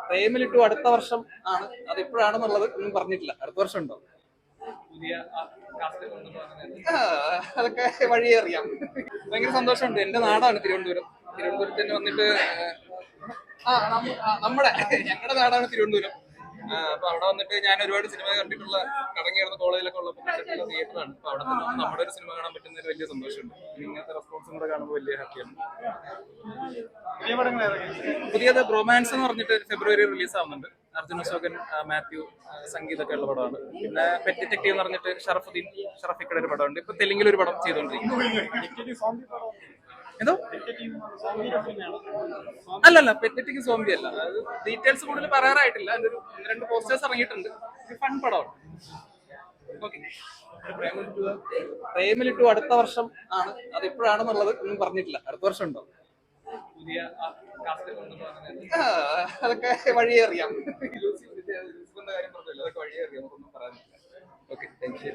പ്രേമിലിട്ടു അടുത്ത വർഷം ആണ്. അത് എപ്പോഴാണെന്നുള്ളത് ഒന്നും പറഞ്ഞിട്ടില്ല. അടുത്ത വർഷം ഉണ്ടോ? പുതിയ കാസ്റ്റ് കൊണ്ടെന്ന് പറഞ്ഞത് ആ, അതൊക്കെ വഴിയേ അറിയാം. ഭയങ്കര സന്തോഷമുണ്ട്. എന്റെ നാടാണ് തിരുവനന്തപുരം. തിരുവനന്തപുരത്ത് തന്നെ വന്നിട്ട് നമ്മുടെ ഞങ്ങളുടെ നാടാണ് തിരുവനന്തപുരം. അപ്പൊ അവിടെ വന്നിട്ട് ഞാൻ ഒരുപാട് സിനിമ കണ്ടിട്ടുള്ള കടങ്ങി കിടന്ന കോളേജിലൊക്കെ ഉള്ളപ്പോൾ കണ്ടിട്ടുള്ള തിയേറ്ററാണ്. അപ്പൊ അവിടെ തന്നെ നമ്മുടെ ഒരു സിനിമ കാണാൻ പറ്റുന്നതിൽ വലിയ സന്തോഷമുണ്ട്. ഇങ്ങനത്തെ റെസ്പോൺസും കൂടെ കാണുമ്പോൾ വലിയ ഹാപ്പിയാണ്. പുതിയ പടങ്ങൾ ഏതൊക്കെയാണ്? പുതിയത് ബ്രോമാൻസ് എന്ന് പറഞ്ഞിട്ട് ഫെബ്രുവരി റിലീസ് ആവുന്നുണ്ട്. അർജുൻ അശോകൻ, മാത്യു, സംഗീതൊക്കെ ഉള്ള പടമാണ്. പിന്നെ പെറ്റ് ഡിറ്റക്റ്റീവ് എന്ന് പറഞ്ഞിട്ട് ഷറഫിക്കയുടെ ഒരു പടമുണ്ട്. ഇപ്പൊ തെലുങ്കിൽ ഒരു പടം ചെയ്തുകൊണ്ടിരിക്കുന്നു. എന്തോ അല്ലല്ല, പെറ്ററ്റിക്ക് സോംബി അല്ല. അത് ഡീറ്റെയിൽസ് കൂടുതൽ പറയാറായിട്ടില്ല. അതിന്റെ ഒരു 2 പോസ്റ്റേഴ്സ് ഇറങ്ങിയിട്ടുണ്ട്. ഒരു ഫൺ പടമാണ്. ഓക്കെ. പ്രേമിലിട്ടു അടുത്ത വർഷം ആണ്. അത് എപ്പോഴാണെന്നുള്ളത് ഒന്നും പറഞ്ഞിട്ടില്ല. അടുത്ത വർഷം ഉണ്ടോ? പുതിയ കാസ്റ്റ് കൊണ്ടെന്ന് പറഞ്ഞത് ആ, അതൊക്കെ വഴിയേ അറിയാം. ലൂസിഫറിന്റെ കാര്യം പറഞ്ഞല്ലോ, അതൊക്കെ വഴിയേ അറിയാം. നമുക്കൊന്നും പറയാനില്ല. Okay, thank you.